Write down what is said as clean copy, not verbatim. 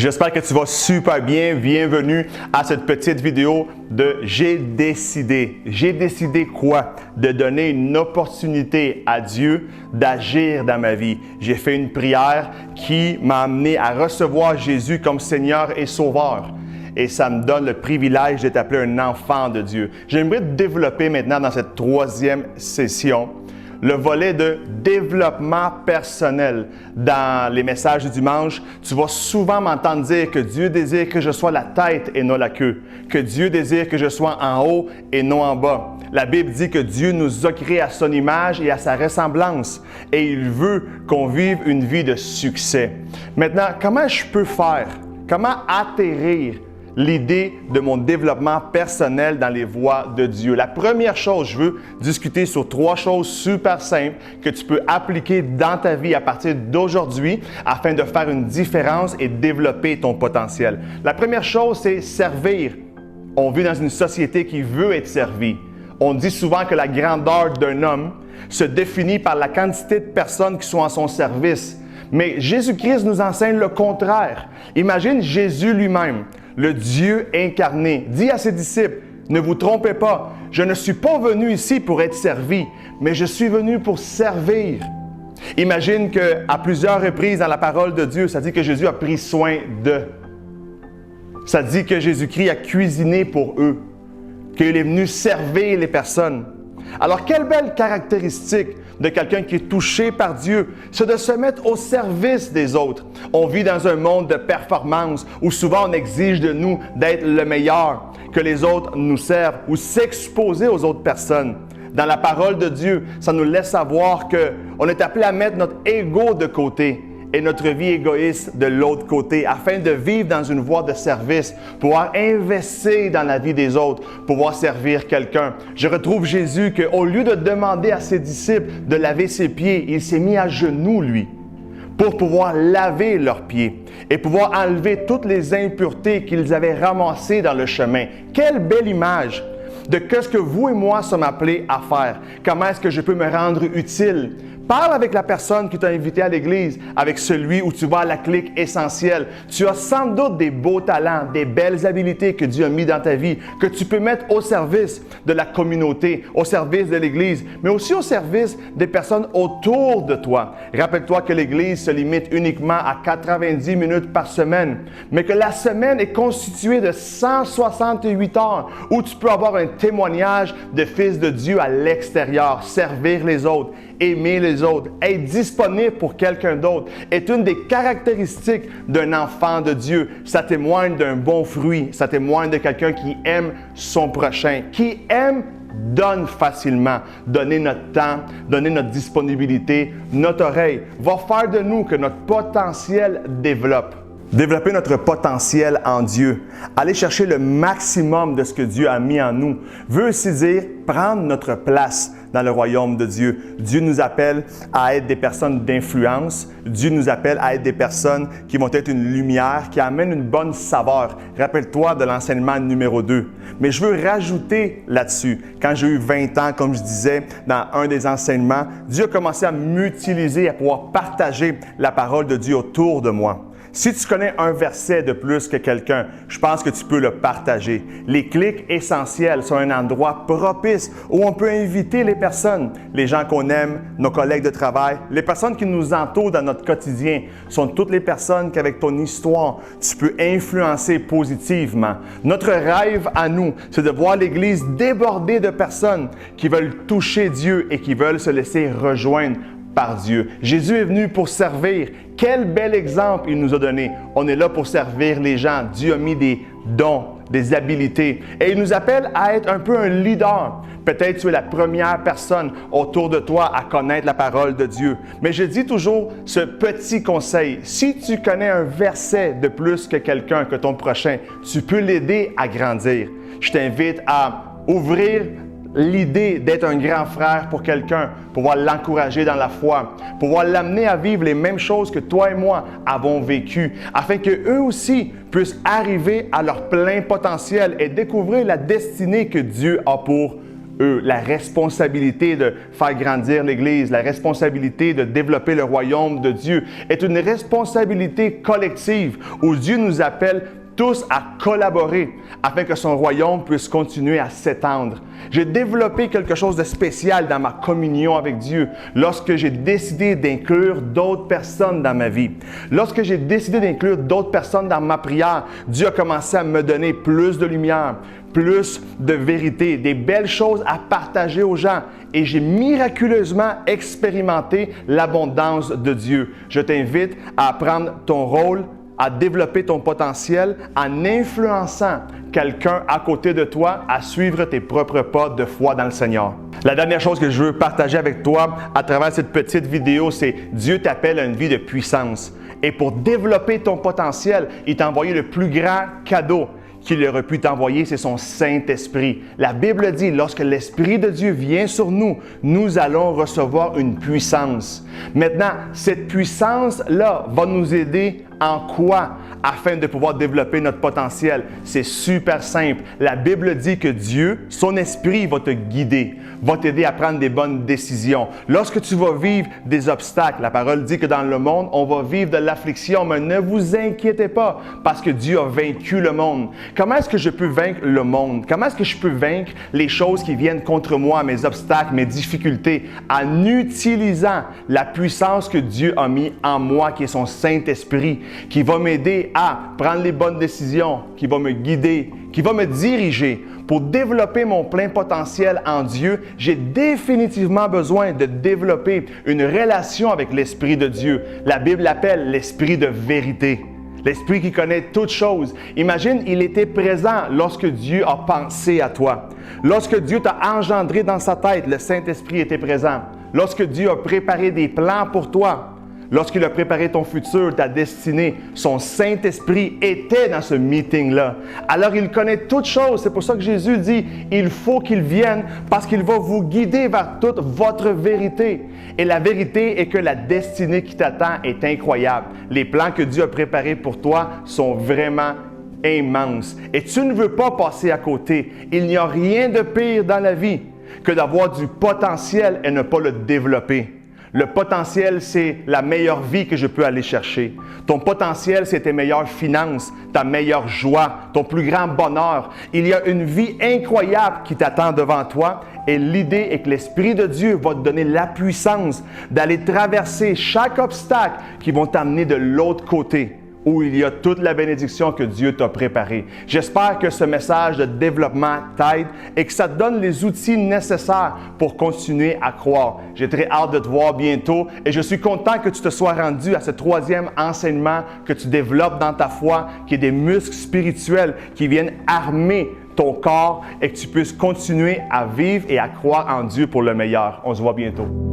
J'espère que tu vas super bien. Bienvenue à cette petite vidéo de J'ai décidé. J'ai décidé quoi? De donner une opportunité à Dieu d'agir dans ma vie. J'ai fait une prière qui m'a amené à recevoir Jésus comme Seigneur et Sauveur. Et ça me donne le privilège d'être appelé un enfant de Dieu. J'aimerais développer maintenant dans cette troisième session le volet de développement personnel. Dans les messages du dimanche, tu vas souvent m'entendre dire que Dieu désire que je sois la tête et non la queue, que Dieu désire que je sois en haut et non en bas. La Bible dit que Dieu nous a créés à son image et à sa ressemblance et il veut qu'on vive une vie de succès. Maintenant, comment je peux faire? Comment atterrir l'idée de mon développement personnel dans les voies de Dieu? La première chose, je veux discuter sur trois choses super simples que tu peux appliquer dans ta vie à partir d'aujourd'hui afin de faire une différence et développer ton potentiel. La première chose, c'est servir. On vit dans une société qui veut être servie. On dit souvent que la grandeur d'un homme se définit par la quantité de personnes qui sont à son service. Mais Jésus-Christ nous enseigne le contraire. Imagine Jésus lui-même, le Dieu incarné, dit à ses disciples, « Ne vous trompez pas, je ne suis pas venu ici pour être servi, mais je suis venu pour servir. » Imagine qu'à plusieurs reprises dans la parole de Dieu, ça dit que Jésus a pris soin d'eux. Ça dit que Jésus-Christ a cuisiné pour eux, qu'il est venu servir les personnes. Alors, quelle belle caractéristique de quelqu'un qui est touché par Dieu, c'est de se mettre au service des autres. On vit dans un monde de performance où souvent on exige de nous d'être le meilleur, que les autres nous servent ou s'exposer aux autres personnes. Dans la parole de Dieu, ça nous laisse savoir qu'on est appelé à mettre notre ego de côté et notre vie égoïste de l'autre côté, afin de vivre dans une voie de service, pouvoir investir dans la vie des autres, pouvoir servir quelqu'un. Je retrouve Jésus qu'au lieu de demander à ses disciples de laver ses pieds, il s'est mis à genoux, lui, pour pouvoir laver leurs pieds et pouvoir enlever toutes les impuretés qu'ils avaient ramassées dans le chemin. Quelle belle image de ce que vous et moi sommes appelés à faire. Comment est-ce que je peux me rendre utile? Parle avec la personne qui t'a invité à l'église, avec celui où tu vas à la clique essentielle. Tu as sans doute des beaux talents, des belles habiletés que Dieu a mis dans ta vie, que tu peux mettre au service de la communauté, au service de l'église, mais aussi au service des personnes autour de toi. Rappelle-toi que l'église se limite uniquement à 90 minutes par semaine, mais que la semaine est constituée de 168 heures où tu peux avoir un témoignage de fils de Dieu à l'extérieur, servir les autres, aimer les autres, être disponible pour quelqu'un d'autre est une des caractéristiques d'un enfant de Dieu. Ça témoigne d'un bon fruit, ça témoigne de quelqu'un qui aime son prochain, qui aime donne facilement. Donner notre temps, donner notre disponibilité, notre oreille, va faire de nous que notre potentiel développe. Développer notre potentiel en Dieu, aller chercher le maximum de ce que Dieu a mis en nous, veut aussi dire prendre notre place dans le royaume de Dieu. Dieu nous appelle à être des personnes d'influence. Dieu nous appelle à être des personnes qui vont être une lumière, qui amènent une bonne saveur. Rappelle-toi de l'enseignement numéro 2. Mais je veux rajouter là-dessus. Quand j'ai eu 20 ans, comme je disais dans un des enseignements, Dieu a commencé à m'utiliser, à pouvoir partager la parole de Dieu autour de moi. Si tu connais un verset de plus que quelqu'un, je pense que tu peux le partager. Les clics essentiels sont un endroit propice où on peut inviter les personnes, les gens qu'on aime, nos collègues de travail, les personnes qui nous entourent dans notre quotidien. Sont toutes les personnes qu'avec ton histoire, tu peux influencer positivement. Notre rêve à nous, c'est de voir l'Église déborder de personnes qui veulent toucher Dieu et qui veulent se laisser rejoindre par Dieu. Jésus est venu pour servir. Quel bel exemple il nous a donné. On est là pour servir les gens. Dieu a mis des dons, des habiletés. Et il nous appelle à être un peu un leader. Peut-être tu es la première personne autour de toi à connaître la parole de Dieu. Mais je dis toujours ce petit conseil. Si tu connais un verset de plus que quelqu'un, que ton prochain, tu peux l'aider à grandir. Je t'invite à ouvrir l'idée d'être un grand frère pour quelqu'un, pouvoir l'encourager dans la foi, pouvoir l'amener à vivre les mêmes choses que toi et moi avons vécues, afin qu'eux aussi puissent arriver à leur plein potentiel et découvrir la destinée que Dieu a pour la responsabilité de faire grandir l'Église, la responsabilité de développer le royaume de Dieu est une responsabilité collective où Dieu nous appelle tous à collaborer afin que son royaume puisse continuer à s'étendre. J'ai développé quelque chose de spécial dans ma communion avec Dieu lorsque j'ai décidé d'inclure d'autres personnes dans ma vie. Lorsque j'ai décidé d'inclure d'autres personnes dans ma prière, Dieu a commencé à me donner plus de lumière, plus de vérité, des belles choses à partager aux gens. Et j'ai miraculeusement expérimenté l'abondance de Dieu. Je t'invite à prendre ton rôle, à développer ton potentiel en influençant quelqu'un à côté de toi à suivre tes propres pas de foi dans le Seigneur. La dernière chose que je veux partager avec toi à travers cette petite vidéo, c'est Dieu t'appelle à une vie de puissance. Et pour développer ton potentiel, il t'a envoyé le plus grand cadeau qu'il aurait pu t'envoyer, c'est son Saint-Esprit. La Bible dit, lorsque l'Esprit de Dieu vient sur nous, nous allons recevoir une puissance. Maintenant, cette puissance-là va nous aider en quoi afin de pouvoir développer notre potentiel? C'est super simple. La Bible dit que Dieu, son Esprit va te guider, va t'aider à prendre des bonnes décisions. Lorsque tu vas vivre des obstacles, la parole dit que dans le monde, on va vivre de l'affliction, mais ne vous inquiétez pas parce que Dieu a vaincu le monde. Comment est-ce que je peux vaincre le monde? Comment est-ce que je peux vaincre les choses qui viennent contre moi, mes obstacles, mes difficultés, en utilisant la puissance que Dieu a mis en moi, qui est son Saint-Esprit, qui va m'aider à prendre les bonnes décisions, qui va me guider, qui va me diriger. Pour développer mon plein potentiel en Dieu, j'ai définitivement besoin de développer une relation avec l'Esprit de Dieu. La Bible l'appelle l'Esprit de vérité. L'Esprit qui connaît toutes choses. Imagine, il était présent lorsque Dieu a pensé à toi. Lorsque Dieu t'a engendré dans sa tête, le Saint-Esprit était présent. Lorsque Dieu a préparé des plans pour toi, lorsqu'il a préparé ton futur, ta destinée, son Saint-Esprit était dans ce meeting-là. Alors, il connaît toutes choses. C'est pour ça que Jésus dit, il faut qu'il vienne parce qu'il va vous guider vers toute votre vérité. Et la vérité est que la destinée qui t'attend est incroyable. Les plans que Dieu a préparés pour toi sont vraiment immenses. Et tu ne veux pas passer à côté. Il n'y a rien de pire dans la vie que d'avoir du potentiel et ne pas le développer. Le potentiel, c'est la meilleure vie que je peux aller chercher. Ton potentiel, c'est tes meilleures finances, ta meilleure joie, ton plus grand bonheur. Il y a une vie incroyable qui t'attend devant toi et l'idée est que l'Esprit de Dieu va te donner la puissance d'aller traverser chaque obstacle qui vont t'amener de l'autre côté, où il y a toute la bénédiction que Dieu t'a préparée. J'espère que ce message de développement t'aide et que ça te donne les outils nécessaires pour continuer à croire. J'ai très hâte de te voir bientôt et je suis content que tu te sois rendu à ce troisième enseignement, que tu développes dans ta foi, qui est des muscles spirituels qui viennent armer ton corps et que tu puisses continuer à vivre et à croire en Dieu pour le meilleur. On se voit bientôt.